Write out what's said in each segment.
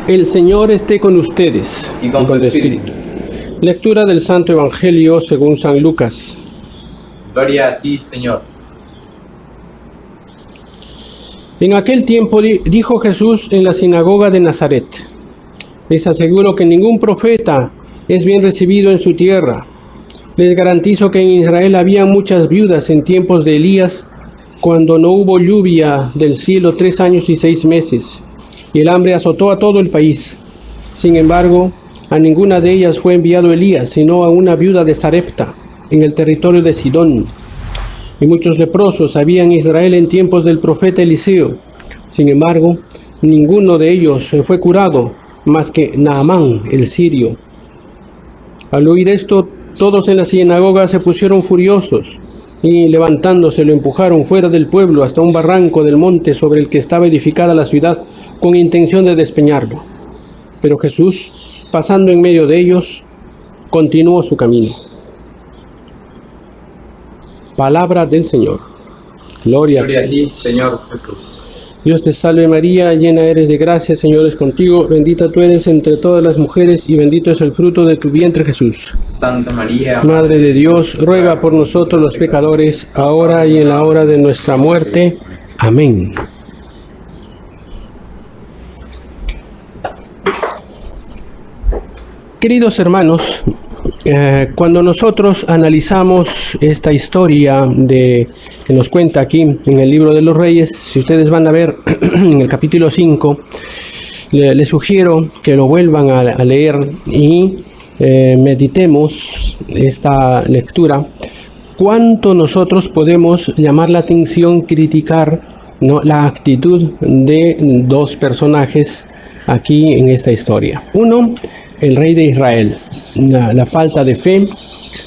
El Señor esté con ustedes y con tu espíritu. Lectura del Santo Evangelio según San Lucas. Gloria a ti, Señor. En aquel tiempo dijo Jesús en la sinagoga de Nazaret: les aseguro que ningún profeta es bien recibido en su tierra. Les garantizo que en Israel había muchas viudas en tiempos de Elías, cuando no hubo lluvia del cielo 3 años y 6 meses, y el hambre azotó a todo el país. Sin embargo, a ninguna de ellas fue enviado Elías, sino a una viuda de Sarepta, en el territorio de Sidón. Y muchos leprosos había en Israel en tiempos del profeta Eliseo. Sin embargo, ninguno de ellos fue curado, más que Naamán, el sirio. Al oír esto, todos en la sinagoga se pusieron furiosos, y levantándose lo empujaron fuera del pueblo hasta un barranco del monte sobre el que estaba edificada la ciudad, con intención de despeñarlo. Pero Jesús, pasando en medio de ellos, continuó su camino. Palabra del Señor. Gloria a ti, Señor Jesús. Dios te salve María, llena eres de gracia, el Señor es contigo, bendita tú eres entre todas las mujeres y bendito es el fruto de tu vientre Jesús. Santa María, Madre de Dios, ruega por nosotros los pecadores, ahora y en la hora de nuestra muerte. Amén. Queridos hermanos, cuando nosotros analizamos esta historia que nos cuenta aquí en el libro de los Reyes, si ustedes van a ver en el capítulo 5, les sugiero que lo vuelvan a leer y meditemos esta lectura. ¿Cuánto nosotros podemos llamar la atención, criticar, ¿no?, la actitud de dos personajes aquí en esta historia? Uno, el rey de Israel, la falta de fe,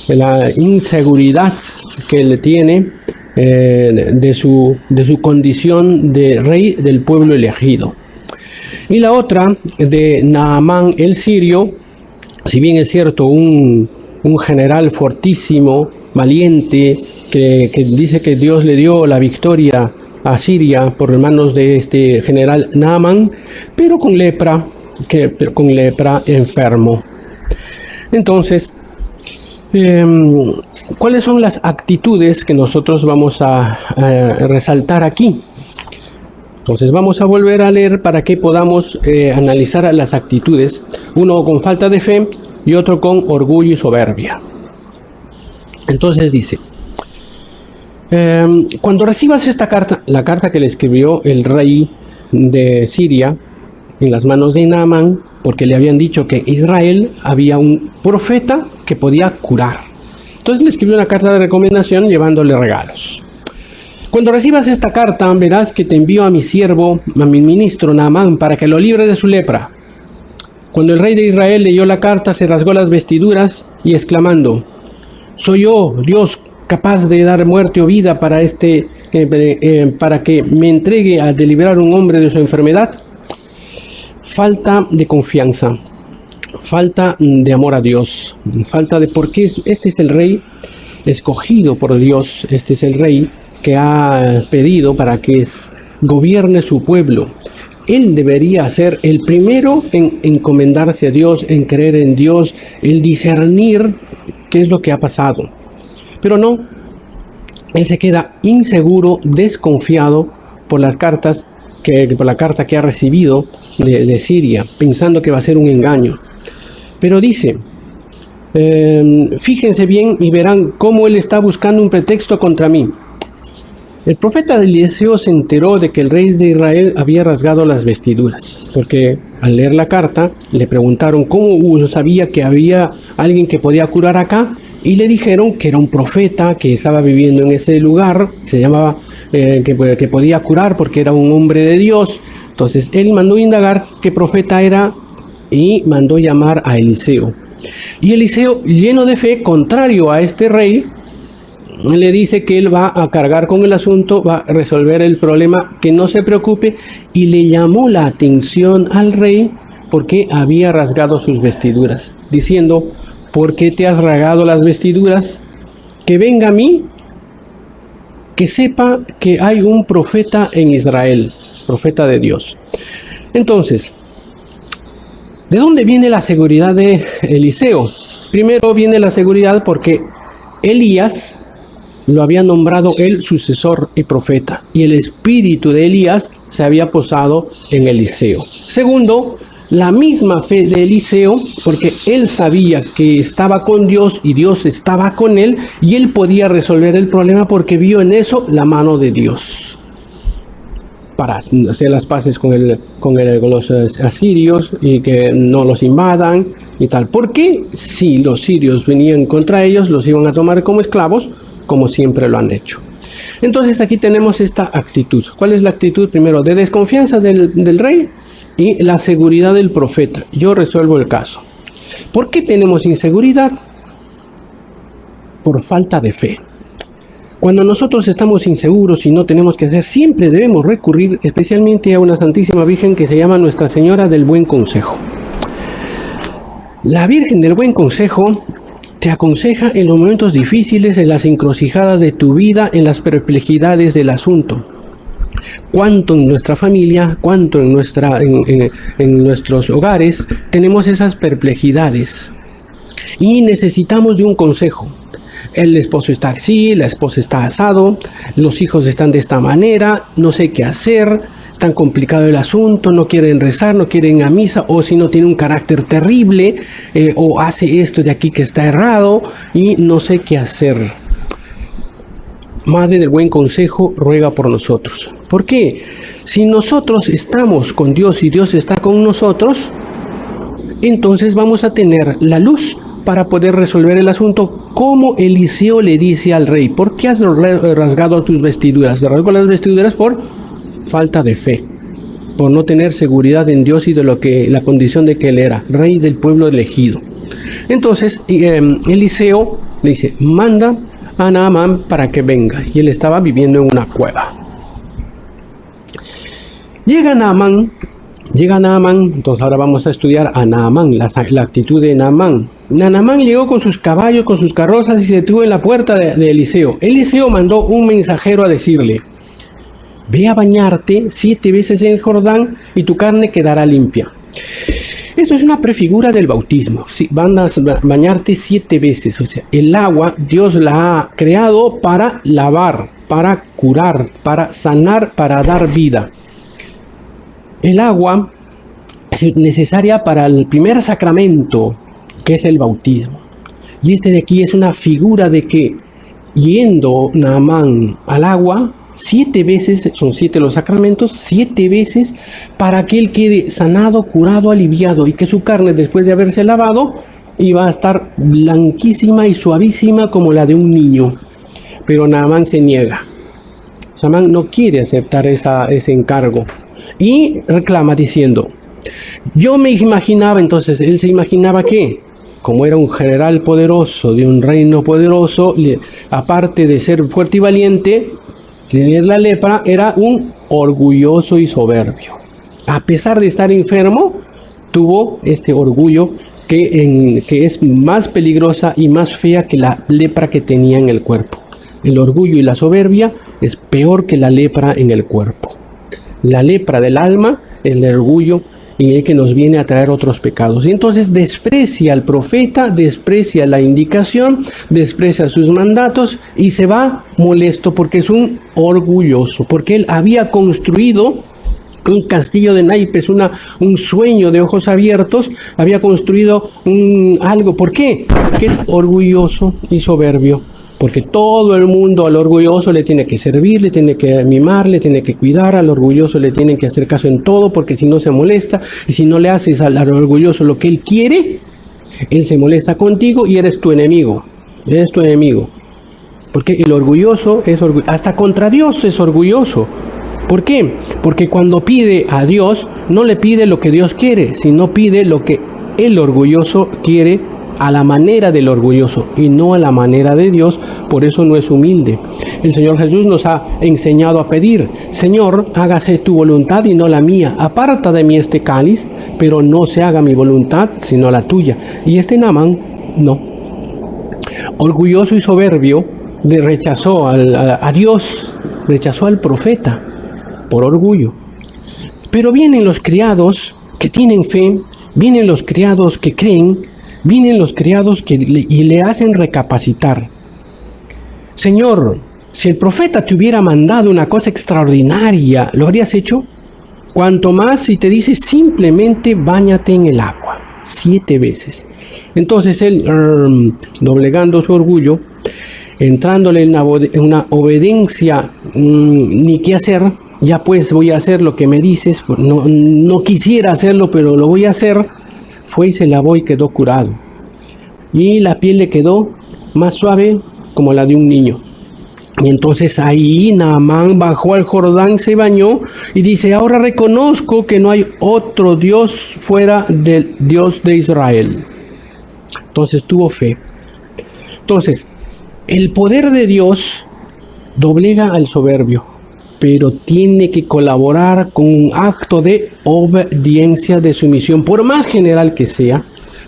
la inseguridad que él tiene de su condición de rey del pueblo elegido. Y la otra, de Naamán el sirio, si bien es cierto, un general fortísimo, valiente, que dice que Dios le dio la victoria a Siria por manos de este general Naamán, pero con lepra enfermo. Entonces, ¿cuáles son las actitudes que nosotros vamos a resaltar aquí? Entonces vamos a volver a leer para que podamos analizar las actitudes, uno con falta de fe y otro con orgullo y soberbia. Entonces dice: cuando recibas esta carta, la carta que le escribió el rey de Siria en las manos de Naamán, porque le habían dicho que en Israel había un profeta que podía curar. Entonces le escribió una carta de recomendación llevándole regalos. Cuando recibas esta carta, verás que te envío a mi siervo, a mi ministro Naamán, para que lo libre de su lepra. Cuando el rey de Israel leyó la carta, se rasgó las vestiduras y exclamando: ¿soy yo, Dios, capaz de dar muerte o vida para que me entregue a deliberar un hombre de su enfermedad? Falta de confianza, falta de amor a Dios, falta de porque este es el rey escogido por Dios, este es el rey que ha pedido para que gobierne su pueblo. Él debería ser el primero en encomendarse a Dios, en creer en Dios, el discernir qué es lo que ha pasado. Pero no, él se queda inseguro, desconfiado por la carta que ha recibido de Siria, pensando que va a ser un engaño. Pero dice, fíjense bien y verán cómo él está buscando un pretexto contra mí. El profeta Eliseo se enteró de que el rey de Israel había rasgado las vestiduras, porque al leer la carta le preguntaron cómo sabía que había alguien que podía curar acá, y le dijeron que era un profeta que estaba viviendo en ese lugar, se llamaba que podía curar porque era un hombre de Dios. Entonces él mandó indagar qué profeta era y mandó llamar a Eliseo. Y Eliseo, lleno de fe, contrario a este rey, le dice que él va a cargar con el asunto, va a resolver el problema, que no se preocupe, y le llamó la atención al rey porque había rasgado sus vestiduras, diciendo: ¿por qué te has rasgado las vestiduras? Que venga a mí, que sepa que hay un profeta en Israel, profeta de Dios. Entonces, ¿De dónde viene la seguridad de Eliseo? Primero viene la seguridad porque Elías lo había nombrado el sucesor y profeta, y el espíritu de Elías se había posado en Eliseo. Segundo, la misma fe de Eliseo, porque él sabía que estaba con Dios y Dios estaba con él, y él podía resolver el problema porque vio en eso la mano de Dios para hacer las paces con los asirios y que no los invadan y tal. Porque si los sirios venían contra ellos, los iban a tomar como esclavos, como siempre lo han hecho. Entonces aquí tenemos esta actitud. ¿Cuál es la actitud? Primero, de desconfianza del rey y la seguridad del profeta. Yo resuelvo el caso. ¿Por qué tenemos inseguridad? Por falta de fe. Cuando nosotros estamos inseguros y no tenemos que hacer, siempre debemos recurrir especialmente a una Santísima Virgen que se llama Nuestra Señora del Buen Consejo. La Virgen del Buen Consejo te aconseja en los momentos difíciles, en las encrucijadas de tu vida, en las perplejidades del asunto. Cuánto en nuestra familia, cuánto en nuestros hogares tenemos esas perplejidades y necesitamos de un consejo. El esposo está así, la esposa está asado, los hijos están de esta manera, no sé qué hacer, es tan complicado el asunto, no quieren rezar, no quieren ir a misa, o si no tiene un carácter terrible, o hace esto de aquí que está errado, y no sé qué hacer. Madre del Buen Consejo, ruega por nosotros. ¿Por qué? Si nosotros estamos con Dios y Dios está con nosotros, entonces vamos a tener la luz para poder resolver el asunto, como Eliseo le dice al rey: ¿por qué has rasgado tus vestiduras? Se rasgó las vestiduras por falta de fe, por no tener seguridad en Dios y de la condición de que él era rey del pueblo elegido. Entonces Eliseo le dice: manda a Naamán para que venga, y él estaba viviendo en una cueva. Llega Naamán, entonces ahora vamos a estudiar a Naamán, la actitud de Naamán. Naamán llegó con sus caballos, con sus carrozas, y se detuvo en la puerta de Eliseo. Eliseo mandó un mensajero a decirle: ve a bañarte 7 veces en el Jordán y tu carne quedará limpia. Esto es una prefigura del bautismo. Sí, van a bañarte 7 veces. O sea, el agua Dios la ha creado para lavar, para curar, para sanar, para dar vida. El agua es necesaria para el primer sacramento, que es el bautismo. Y este de aquí es una figura de que, yendo Naamán al agua 7 veces, son 7 los sacramentos, 7 veces, para que él quede sanado, curado, aliviado, y que su carne, después de haberse lavado, iba a estar blanquísima y suavísima como la de un niño. Pero Naamán se niega. Naamán no quiere aceptar ese encargo y reclama diciendo: yo me imaginaba, entonces él se imaginaba que, como era un general poderoso de un reino poderoso, aparte de ser fuerte y valiente, tener la lepra, era un orgulloso y soberbio. A pesar de estar enfermo, tuvo este orgullo que es más peligrosa y más fea que la lepra que tenía en el cuerpo. El orgullo y la soberbia es peor que la lepra en el cuerpo. La lepra del alma es el orgullo y el que nos viene a traer otros pecados. Y entonces desprecia al profeta, desprecia la indicación, desprecia sus mandatos y se va molesto porque es un orgulloso, porque él había construido un castillo de naipes, un sueño de ojos abiertos, había construido algo. ¿Por qué? Porque es orgulloso y soberbio. Porque todo el mundo al orgulloso le tiene que servir, le tiene que mimar, le tiene que cuidar, al orgulloso le tienen que hacer caso en todo, porque si no se molesta, y si no le haces al orgulloso lo que él quiere, él se molesta contigo y eres tu enemigo. Eres tu enemigo. Porque el orgulloso es orgulloso, hasta contra Dios es orgulloso. ¿Por qué? Porque cuando pide a Dios, no le pide lo que Dios quiere, sino pide lo que el orgulloso quiere, a la manera del orgulloso y no a la manera de Dios. Por eso no es humilde. El Señor Jesús nos ha enseñado a pedir: Señor, hágase tu voluntad y no la mía. Aparta de mí este cáliz, pero no se haga mi voluntad sino la tuya. Y Naamán no. Orgulloso y soberbio, rechazó a Dios, rechazó al profeta por orgullo. Pero vienen los criados que tienen fe, vienen los criados que creen, vienen los criados y le hacen recapacitar. Señor, si el profeta te hubiera mandado una cosa extraordinaria, ¿lo habrías hecho? Cuanto más si te dice simplemente báñate en el agua 7 veces. Entonces él, doblegando su orgullo, entrándole en una obediencia, ni qué hacer, ya pues voy a hacer lo que me dices, no quisiera hacerlo, pero lo voy a hacer, fue y se lavó y quedó curado. Y la piel le quedó más suave como la de un niño. Y entonces ahí Naamán bajó al Jordán, se bañó y dice, ahora reconozco que no hay otro Dios fuera del Dios de Israel. Entonces tuvo fe. Entonces, el poder de Dios doblega al soberbio, pero tiene que colaborar con un acto de obediencia, de sumisión, por más general que sea,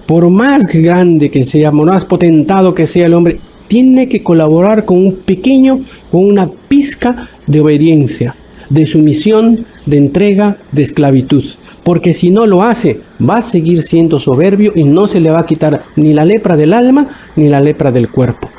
por más grande que sea, por más potentado que sea el hombre, tiene que colaborar con una pizca de obediencia, de sumisión, de entrega, de esclavitud. Porque si no lo hace, va a seguir siendo soberbio y no se le va a quitar ni la lepra del alma ni la lepra del cuerpo.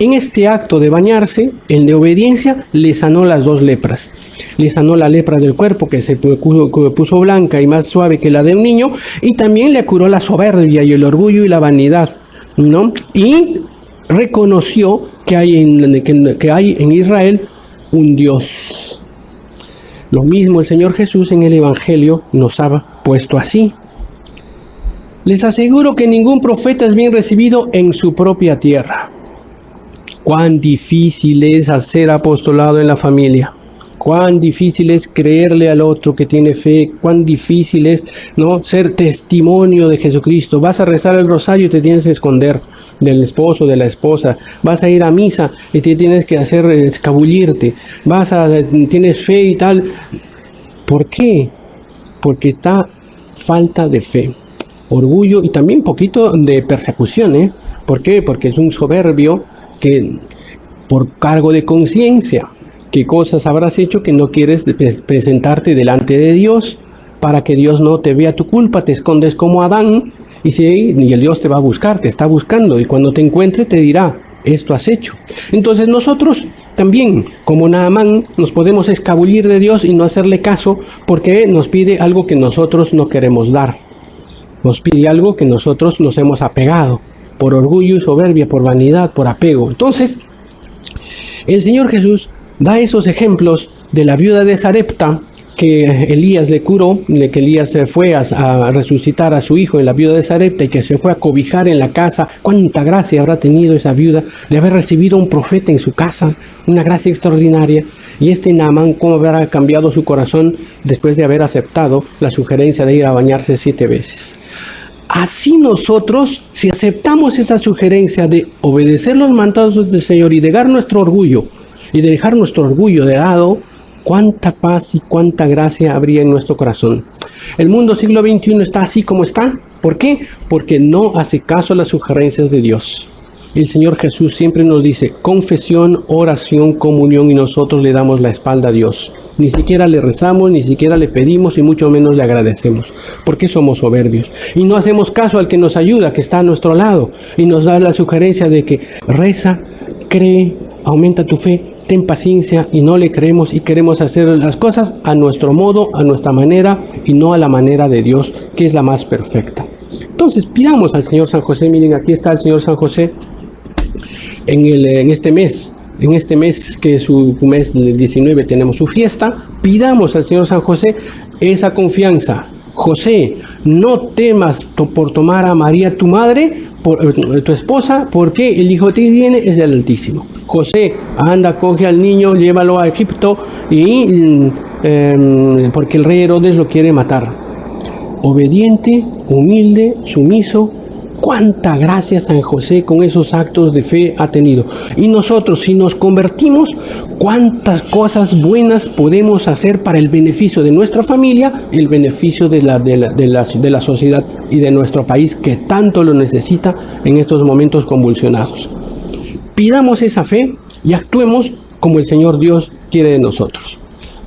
En este acto de bañarse, el de obediencia, le sanó las 2 lepras. Le sanó la lepra del cuerpo, que se puso blanca y más suave que la de un niño, y también le curó la soberbia y el orgullo y la vanidad, ¿no? Y reconoció que hay en Israel un Dios. Lo mismo el Señor Jesús en el Evangelio nos ha puesto así. Les aseguro que ningún profeta es bien recibido en su propia tierra. Cuán difícil es hacer apostolado en la familia. Cuán difícil es creerle al otro que tiene fe. Cuán difícil es, ¿no?, ser testimonio de Jesucristo. Vas a rezar el rosario y te tienes que esconder del esposo, de la esposa. Vas a ir a misa y te tienes que hacer escabullirte. Tienes fe y tal. ¿Por qué? Porque está falta de fe, orgullo y también un poquito de persecución, ¿eh? ¿Por qué? Porque es un soberbio que por cargo de conciencia, ¿qué cosas habrás hecho que no quieres presentarte delante de Dios para que Dios no te vea tu culpa? Te escondes como Adán y el Dios te va a buscar, te está buscando, y cuando te encuentre te dirá, esto has hecho. Entonces nosotros también, como Naamán, nos podemos escabullir de Dios y no hacerle caso porque nos pide algo que nosotros no queremos dar. Nos pide algo que nosotros nos hemos apegado por orgullo y soberbia, por vanidad, por apego. Entonces, el Señor Jesús da esos ejemplos de la viuda de Sarepta que Elías le curó, de que Elías se fue a resucitar a su hijo en la viuda de Sarepta y que se fue a cobijar en la casa. Cuánta gracia habrá tenido esa viuda de haber recibido a un profeta en su casa, una gracia extraordinaria. Y Naamán, cómo habrá cambiado su corazón después de haber aceptado la sugerencia de ir a bañarse 7 veces. Así nosotros, si aceptamos esa sugerencia de obedecer los mandatos del Señor y dejar nuestro orgullo, de lado, cuánta paz y cuánta gracia habría en nuestro corazón. El mundo siglo XXI está así como está. ¿Por qué? Porque no hace caso a las sugerencias de Dios. El Señor Jesús siempre nos dice confesión, oración, comunión, y nosotros le damos la espalda a Dios. Ni siquiera le rezamos, ni siquiera le pedimos y mucho menos le agradecemos, porque somos soberbios. Y no hacemos caso al que nos ayuda, que está a nuestro lado, y nos da la sugerencia de que reza, cree, aumenta tu fe, ten paciencia, y no le creemos y queremos hacer las cosas a nuestro modo, a nuestra manera, y no a la manera de Dios, que es la más perfecta. Entonces pidamos al Señor San José. Miren, aquí está el Señor San José. En este mes que es su mes del 19, tenemos su fiesta. Pidamos al Señor San José esa confianza. José, no temas por tomar a María tu madre, tu esposa, porque el hijo que tiene es del Altísimo. José, anda, coge al niño, llévalo a Egipto, porque el rey Herodes lo quiere matar. Obediente, humilde, sumiso. Cuánta gracia San José con esos actos de fe ha tenido. Y nosotros, si nos convertimos, cuántas cosas buenas podemos hacer para el beneficio de nuestra familia, el beneficio de la sociedad y de nuestro país, que tanto lo necesita en estos momentos convulsionados. Pidamos esa fe y actuemos como el Señor Dios quiere de nosotros.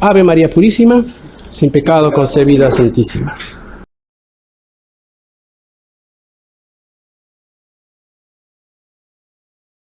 Ave María Purísima, sin pecado concebida, Santísima.